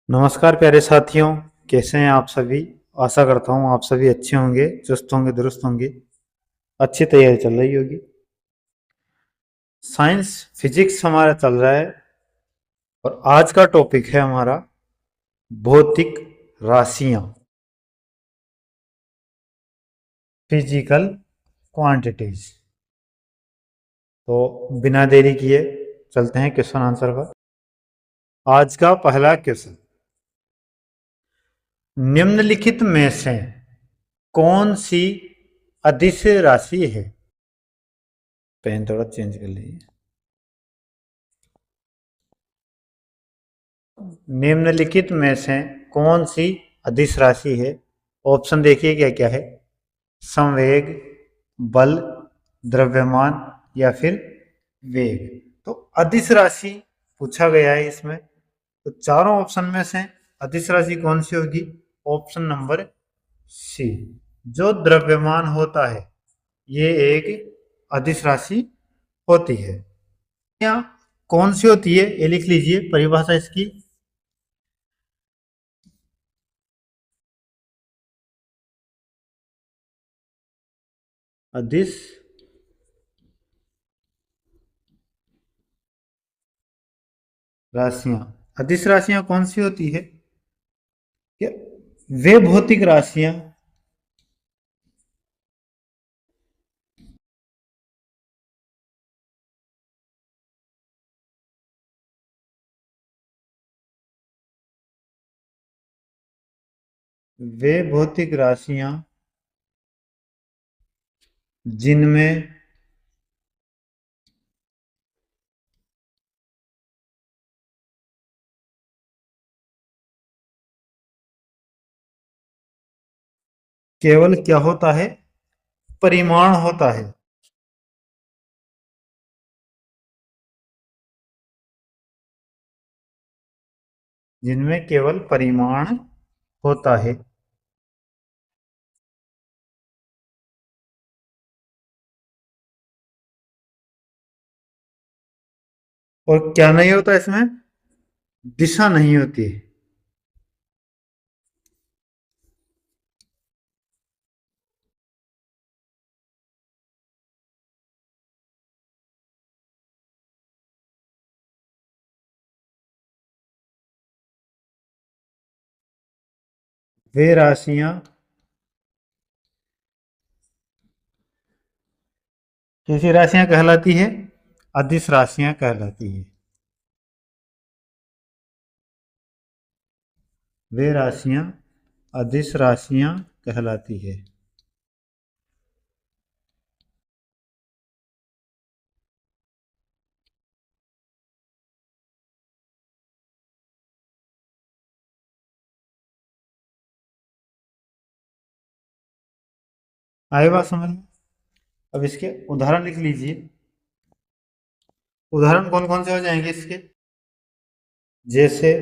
नमस्कार प्यारे साथियों। कैसे हैं आप सभी। आशा करता हूँ आप सभी अच्छे होंगे, चुस्त होंगे, दुरुस्त होंगे। अच्छी तैयारी चल रही होगी। साइंस फिजिक्स हमारा चल रहा है और आज का टॉपिक है हमारा भौतिक राशियां, फिजिकल क्वांटिटीज। तो बिना देरी किए चलते हैं क्वेश्चन आंसर पर। आज का पहला क्वेश्चन, निम्नलिखित में से कौन सी अदिश राशि है। पेन थोड़ा चेंज कर लीजिए। निम्नलिखित में से कौन सी अदिश राशि है। ऑप्शन देखिए क्या क्या है। संवेग, बल, द्रव्यमान या फिर वेग। तो अदिश राशि पूछा गया है इसमें। तो चारों ऑप्शन में से अदिश राशि कौन सी होगी। ऑप्शन नंबर सी, जो द्रव्यमान होता है ये एक अदिश राशि होती है। या कौन सी होती है ये लिख लीजिए परिभाषा इसकी। अदिश राशियां, अदिश राशियां कौन सी होती है। क्या वे भौतिक राशियां वे भौतिक राशियां जिनमें केवल क्या होता है, परिमाण होता है। जिनमें केवल परिमाण होता है। और क्या नहीं होता इसमें, दिशा नहीं होती है। वे राशियां कैसी राशियां कहलाती है, अदिश राशियां कहलाती है। वे राशियां अदिश राशियां कहलाती है। आए बात समझ में। अब इसके उदाहरण लिख लीजिए। उदाहरण कौन कौन से हो जाएंगे इसके। जैसे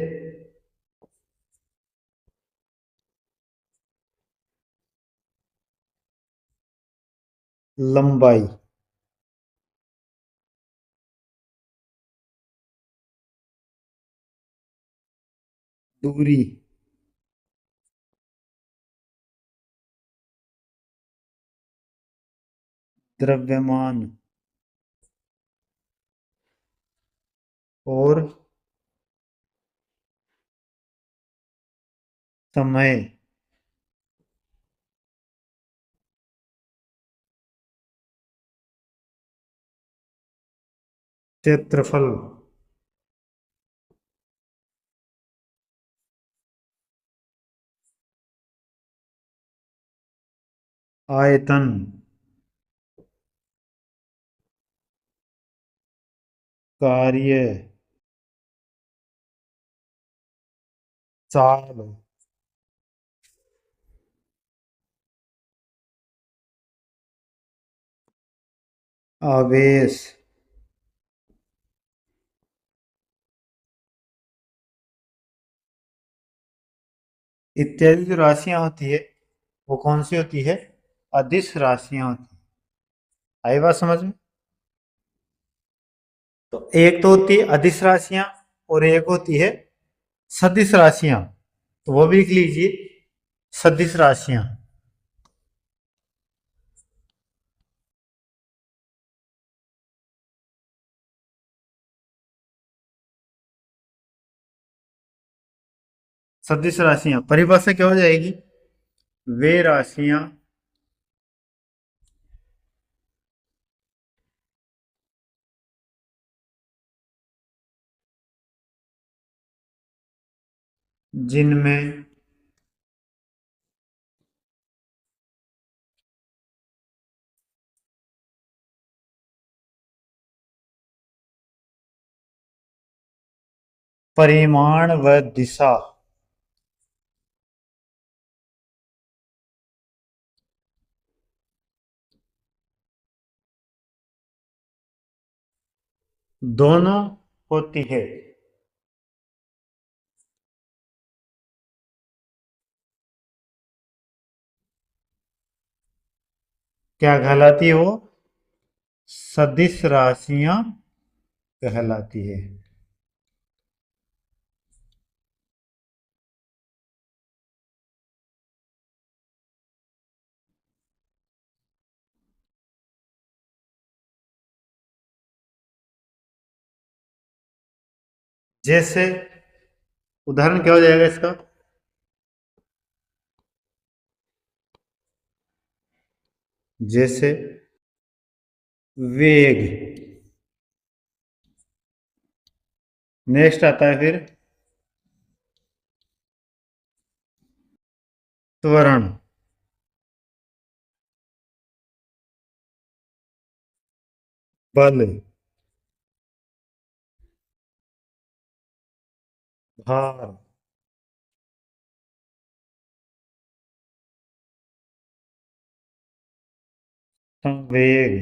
लंबाई, दूरी, द्रव्यमान और समय। क्षेत्रफल, आयतन, कार्य, चाल, आवेश। इत्यादि जो राशियां होती है वो कौन सी होती है, अदिश राशियां होती है। आई बात समझ में। तो एक तो होती है अदिश राशियां और एक होती है सदिश राशियां, तो वो भी लिख लीजिए, सदिश राशियां। सदिश राशियां परिभाषा क्या हो जाएगी? वे राशियां जिनमें परिमाण व दिशा दोनों होती है। क्या कहलाती है वो? सदिश राशियां कहलाती है। जैसे उदाहरण क्या हो जाएगा इसका? जैसे वेग, नेक्स्ट आता है फिर त्वरण, बल, भार, संवेग,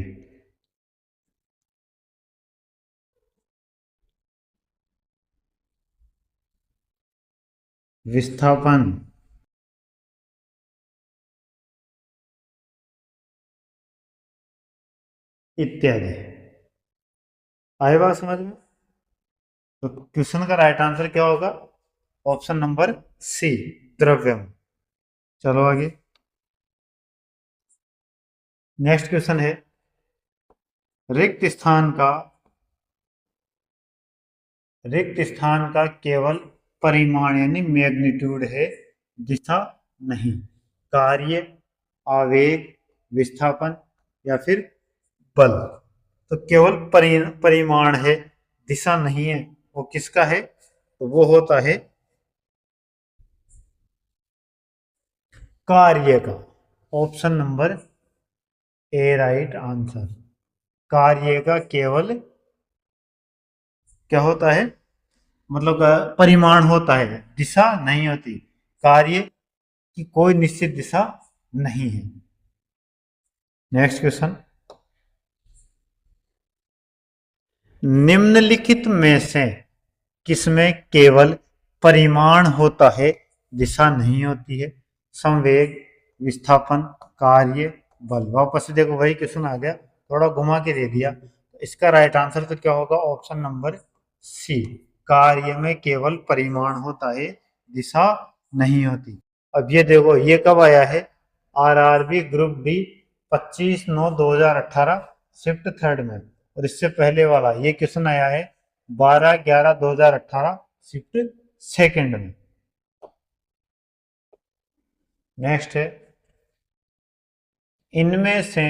विस्थापन, इत्यादि। आए बात समझ में? तो क्वेश्चन का राइट आंसर क्या होगा? ऑप्शन नंबर सी, द्रव्यम। चलो आगे, नेक्स्ट क्वेश्चन है, रिक्त स्थान का केवल परिमाण यानी मैग्नीट्यूड है, दिशा नहीं। कार्य, आवेग, विस्थापन या फिर बल। तो केवल परिमाण है, दिशा नहीं है, वो किसका है? तो वो होता है कार्य का। Option number A right answer. कार्य का केवल क्या होता है? मतलब परिमाण होता है, दिशा नहीं होती। कार्य की कोई निश्चित दिशा नहीं है। नेक्स्ट क्वेश्चन, निम्नलिखित में से किसमें केवल परिमाण होता है, दिशा नहीं होती है? संवेग, विस्थापन, कार्य, बल। वापस से देखो वही क्वेश्चन आ गया, थोड़ा घुमा के दे दिया। इसका राइट आंसर तो क्या होगा? ऑप्शन नंबर सी, कार्य में केवल परिमाण होता है, दिशा नहीं होती। अब ये देखो ये कब आया है? RRB group D 25/9/2018 shift third में। और इससे पहले वाला ये क्वेश्चन आया है 12/11/2018 शिफ्ट सेकंड में। नेक्स्ट है, इनमें से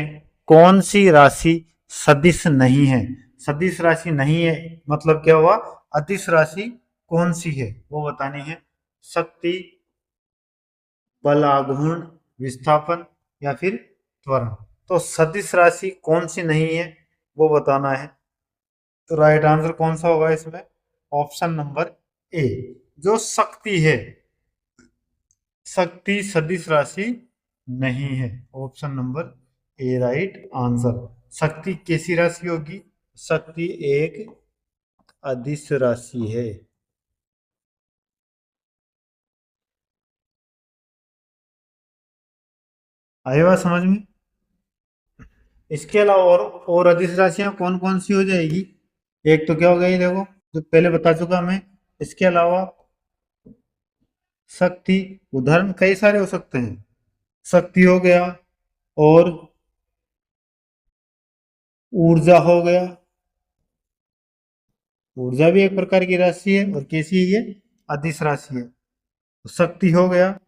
कौन सी राशि सदिश नहीं है? सदिश राशि नहीं है मतलब क्या हुआ? अदिश राशि कौन सी है वो बतानी है। शक्ति, बल आघूर्ण, विस्थापन या फिर त्वरण। तो सदिश राशि कौन सी नहीं है वो बताना है। तो राइट आंसर कौन सा होगा इसमें? ऑप्शन नंबर ए, जो शक्ति है। शक्ति सदिश राशि नहीं है। Option number A right answer. शक्ति कैसी राशि होगी? शक्ति एक अदिश राशि है। आई बात समझ में? इसके अलावा और अदिश राशियां कौन कौन सी हो जाएगी? एक तो क्या हो गई देखो, जो पहले बता चुका मैं। इसके अलावा शक्ति, उदाहरण कई सारे हो सकते हैं। शक्ति हो गया, और ऊर्जा हो गया। ऊर्जा भी एक प्रकार की राशि है, और कैसी है ये? अदिश राशि है। तो शक्ति हो गया,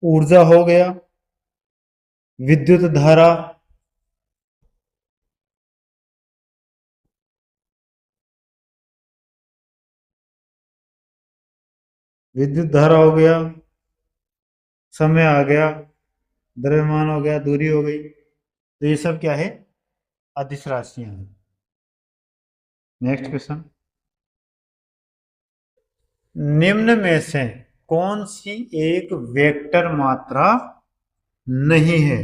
ऊर्जा हो गया, विद्युत धारा, विद्युत धारा हो गया, समय आ गया, द्रव्यमान हो गया, दूरी हो गई। तो ये सब क्या है? अदिश राशियां हैं। नेक्स्ट क्वेश्चन, निम्न में से कौन सी एक वेक्टर मात्रा नहीं है?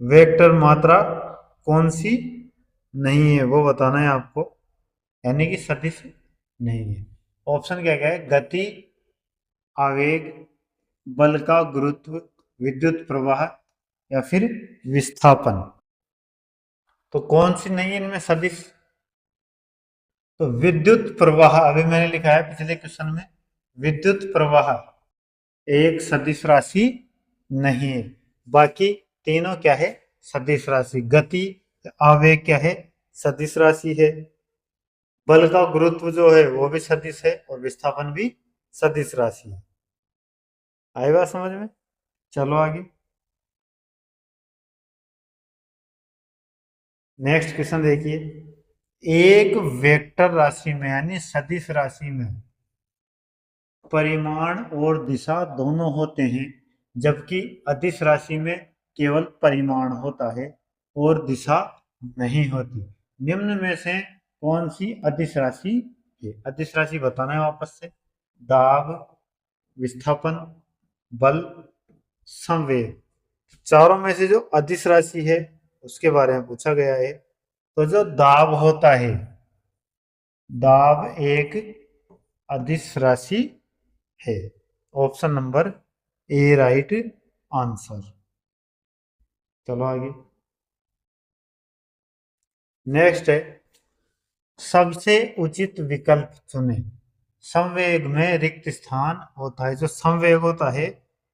वेक्टर मात्रा कौन सी नहीं है वो बताना है आपको, यानी कि सदिश नहीं है। ऑप्शन क्या क्या है? गति, आवेग, बल का गुरुत्व, विद्युत प्रवाह, या फिर विस्थापन। तो कौन सी नहीं है इनमें सदिश? तो विद्युत प्रवाह, अभी मैंने लिखा है पिछले क्वेश्चन में, विद्युत प्रवाह एक सदिश राशि नहीं है। बाकी तीनों क्या है? सदिश राशि। गति, आवेग क्या है? सदिश राशि है। बल का गुरुत्व जो है वो भी सदिश है, और विस्थापन भी सदिश राशि है। आई बात समझ में? चलो आगे। नेक्स्ट क्वेश्चन देखिए, एक वेक्टर राशि में यानी सदिश राशि में परिमाण और दिशा दोनों होते हैं, जबकि अदिश राशि में केवल परिमाण होता है और दिशा नहीं होती। निम्न में से कौन सी अदिश राशि है? अदिश राशि बताना है वापस से। दाब, विस्थापन, बल, संवेग। चारों में से जो अदिश राशि है उसके बारे में पूछा गया है। तो जो दाब होता है, दाब एक अदिश राशि है। Option number A right answer. चलो आगे। नेक्स्ट है, सबसे उचित विकल्प चुने। संवेग में रिक्त स्थान होता है। जो संवेग होता है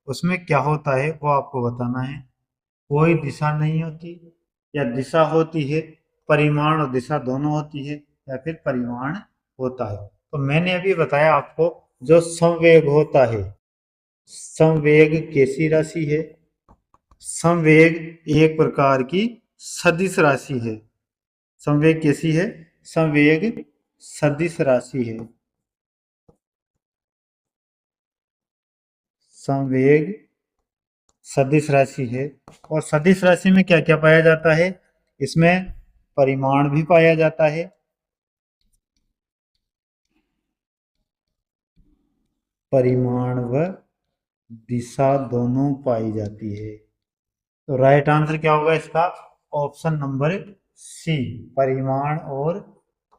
उसमें क्या होता है वो आपको बताना है। कोई दिशा नहीं होती, या दिशा होती है, परिमाण और दिशा दोनों होती है, या फिर परिमाण होता है। तो मैंने अभी बताया आपको, जो संवेग होता है, संवेग कैसी राशि है? संवेग एक प्रकार की सदिश राशि है। संवेग कैसी है? संवेग सदिश राशि है। संवेग सदिश राशि है। और सदिश राशि में क्या क्या पाया जाता है? इसमें परिमाण भी पाया जाता है, परिमाण व दिशा दोनों पाई जाती है। तो राइट आंसर क्या होगा इसका? ऑप्शन नंबर सी, परिमाण और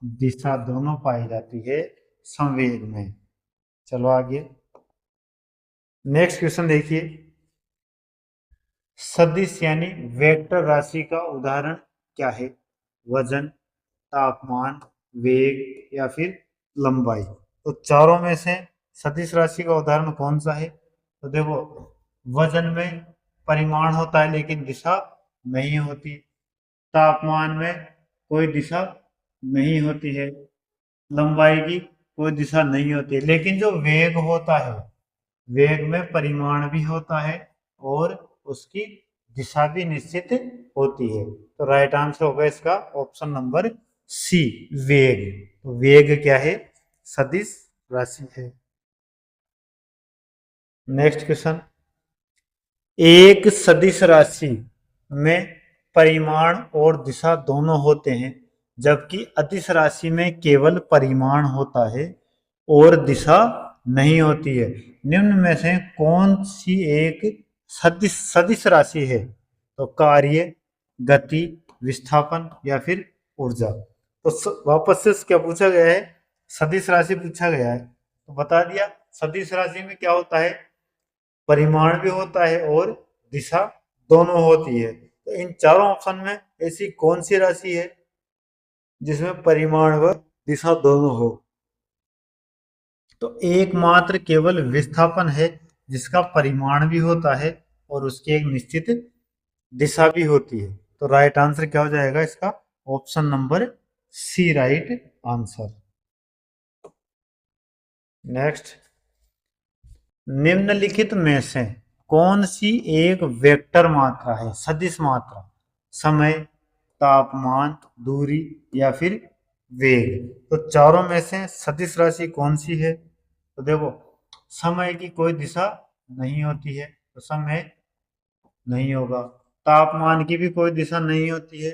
दिशा दोनों पाई जाती है संवेग में। चलो आगे। नेक्स्ट क्वेश्चन देखिए, सदिश यानी वेक्टर राशि का उदाहरण क्या है? वजन, तापमान, वेग, या फिर लंबाई। तो चारों में से सदिश राशि का उदाहरण कौन सा है? तो देखो, वजन में परिमाण होता है लेकिन दिशा नहीं होती। तापमान में कोई दिशा नहीं होती है। लंबाई की कोई दिशा नहीं होती है। लेकिन जो वेग होता है, वेग में परिमाण भी होता है और उसकी दिशा भी निश्चित होती है। तो राइट आंसर होगा इसका ऑप्शन नंबर सी, वेग। तो वेग क्या है? सदिश राशि है। नेक्स्ट क्वेश्चन, एक सदिश राशि में परिमाण और दिशा दोनों होते हैं, जबकि अदिश राशि में केवल परिमाण होता है और दिशा नहीं होती है। निम्न में से कौन सी एक सदिश सदिश राशि है? तो कार्य, गति, विस्थापन, या फिर ऊर्जा। तो वापस से क्या पूछा गया है? सदिश राशि पूछा गया है, तो बता दिया। सदिश राशि में क्या होता है? परिमाण भी होता है और दिशा दोनों होती है। तो इन चारों ऑप्शन में ऐसी कौन सी राशि है जिसमें परिमाण व दिशा दोनों हो? तो एकमात्र केवल विस्थापन है जिसका परिमाण भी होता है और उसकी एक निश्चित दिशा भी होती है। तो राइट आंसर क्या हो जाएगा इसका? Option number C right answer. Next, निम्नलिखित में से कौन सी एक वेक्टर मात्रा है, सदिश मात्रा? समय, तापमान, दूरी या फिर वेग। तो चारों में से सदिश राशि कौन सी है? तो देखो, समय की कोई दिशा नहीं होती है तो समय नहीं होगा। तापमान की भी कोई दिशा नहीं होती है,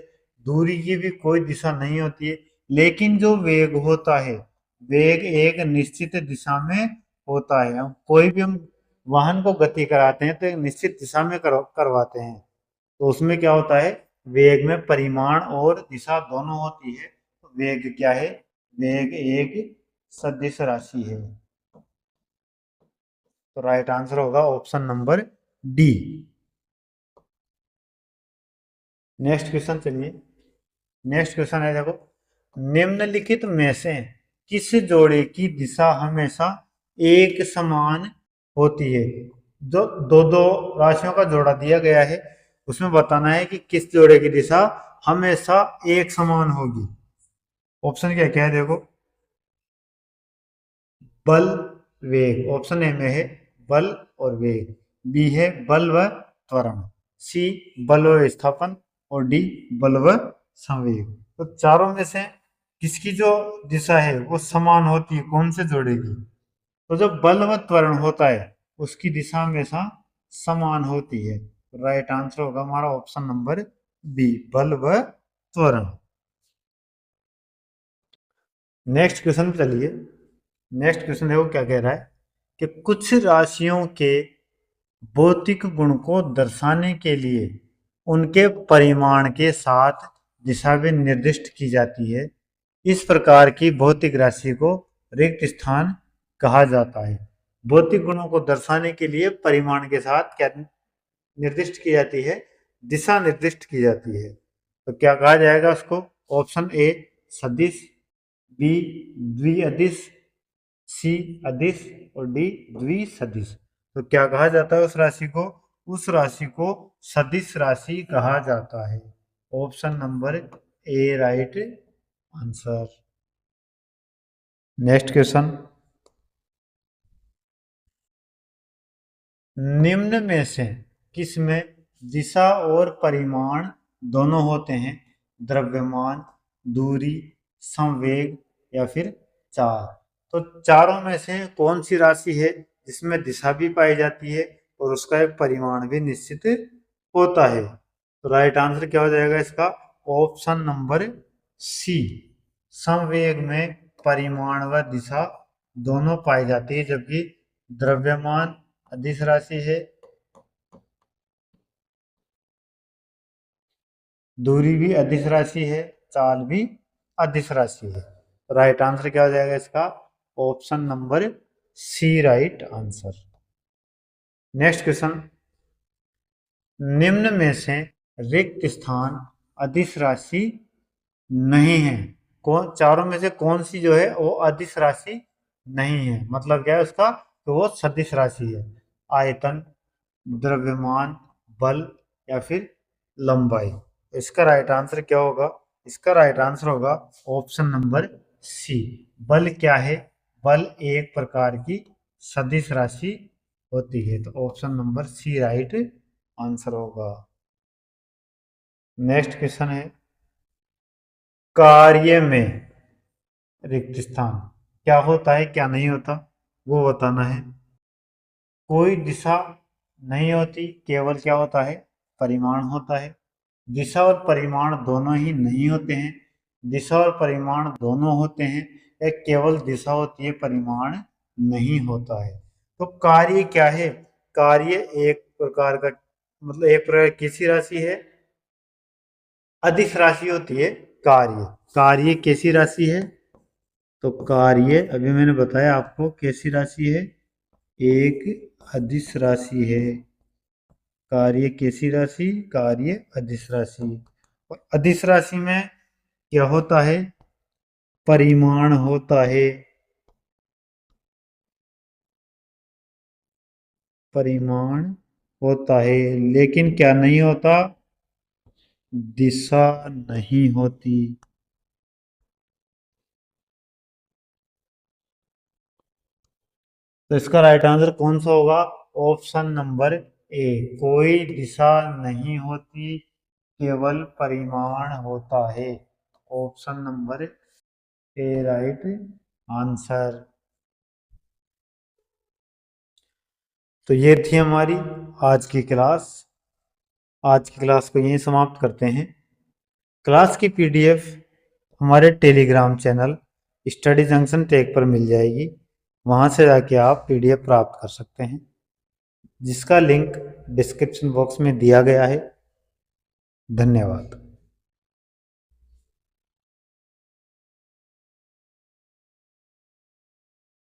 दूरी की भी कोई दिशा नहीं होती है। लेकिन जो वेग होता है, वेग एक निश्चित दिशा में होता है। हम कोई भी हम वाहन को गति कराते हैं तो एक निश्चित दिशा में करवाते हैं। तो उसमें क्या होता है, वेग में परिमाण और दिशा दोनों होती है। तो वेग क्या है? वेग एक सदिश राशि है। तो राइट आंसर होगा option number D. Next question चलिए। नेक्स्ट क्वेश्चन है, देखो, निम्नलिखित में से किस जोड़े की दिशा हमेशा एक समान होती है? जो दो दो राशियों का जोड़ा दिया गया है, उसमें बताना है कि किस जोड़े की दिशा हमेशा एक समान होगी। ऑप्शन क्या क्या है, देखो, बल, वेग। ऑप्शन ए में है बल और वेग, बी है बल व त्वरण, सी बल व विस्थापन और डी बल व संवेग। तो चारों में से किसकी जो दिशा है वो समान होती है, कौन से जोड़ेगी? तो जो बल व त्वरण होता है उसकी दिशा हमेशा समान होती है। राइट आंसर होगा हमारा ऑप्शन नंबर बी, बल व त्वरण। नेक्स्ट क्वेश्चन पे चलिए। नेक्स्ट क्वेश्चन देखो क्या कह रहा है कि कुछ राशियों के भौतिक गुण को दर्शाने के लिए उनके परिमाण के साथ दिशा भी निर्दिष्ट की जाती है। इस प्रकार की भौतिक राशि को रिक्त स्थान कहा जाता है। भौतिक गुणों को दर्शाने के लिए परिमाण के साथ क्या निर्दिष्ट की जाती है? दिशा निर्दिष्ट की जाती है। तो क्या कहा जाएगा उसको? ऑप्शन ए सदिश, बी द्विअदिश, सी अदिश और डी द्विसदिश। तो क्या कहा जाता है उस राशि को? उस राशि को सदिश राशि कहा जाता है। Option number A right answer. Next question, निम्न में से किसमें दिशा और परिमाण दोनों होते हैं? द्रव्यमान, दूरी, संवेग या फिर चाल। तो चारों में से कौन सी राशि है जिसमें दिशा भी पाई जाती है और उसका एक परिमाण भी निश्चित होता है? तो राइट आंसर क्या हो जाएगा इसका? ऑप्शन नंबर सी, संवेग में परिमाण व दिशा दोनों पाई जाती है, जबकि द्रव्यमान अदिश राशि है, दूरी भी अदिश राशि है, चाल भी अदिश राशि है। राइट आंसर क्या हो जाएगा इसका? Option number C right answer. Next question, निम्न में से रिक्त स्थान अदिश राशि नहीं है। कौन चारों में से कौन सी जो है वो अदिश राशि नहीं है? मतलब क्या है उसका? तो वो सदिश राशि है। आयतन, द्रव्यमान, बल या फिर लंबाई। इसका राइट आंसर क्या होगा? इसका राइट आंसर होगा ऑप्शन नंबर सी, बल। क्या है? बल एक प्रकार की सदिश राशि होती है। तो option number C right answer होगा। नेक्स्ट क्वेश्चन है, कार्य में रिक्त स्थान क्या होता है क्या नहीं होता वो बताना है। कोई दिशा नहीं होती, केवल क्या होता है? परिमाण होता है। दिशा और परिमाण दोनों ही नहीं होते हैं, दिशा और परिमाण दोनों होते हैं। एक केवल दिशा होती है, परिमाण नहीं होता है। तो कार्य क्या है? कार्य एक प्रकार का, मतलब एक प्रकार की कैसी राशि है? अदिश राशि होती है कार्य। कार्य कैसी राशि है? तो कार्य अभी मैंने बताया आपको कैसी राशि है, एक अदिश राशि है। कार्य कैसी राशि? कार्य अदिश राशि। और अदिश राशि में क्या होता है? परिमाण होता है। परिमाण होता है, लेकिन क्या नहीं होता? दिशा नहीं होती। तो इसका राइट आंसर कौन सा होगा? ऑप्शन नंबर ए, कोई दिशा नहीं होती, केवल परिमाण होता है। Option number A right answer. तो ये थी हमारी आज की क्लास। आज की क्लास को यहीं समाप्त करते हैं। क्लास की पीडीएफ हमारे Telegram channel study junction tech पर मिल जाएगी। वहां से जाके आप पीडीएफ प्राप्त कर सकते हैं, जिसका लिंक डिस्क्रिप्शन बॉक्स में दिया गया है। धन्यवाद।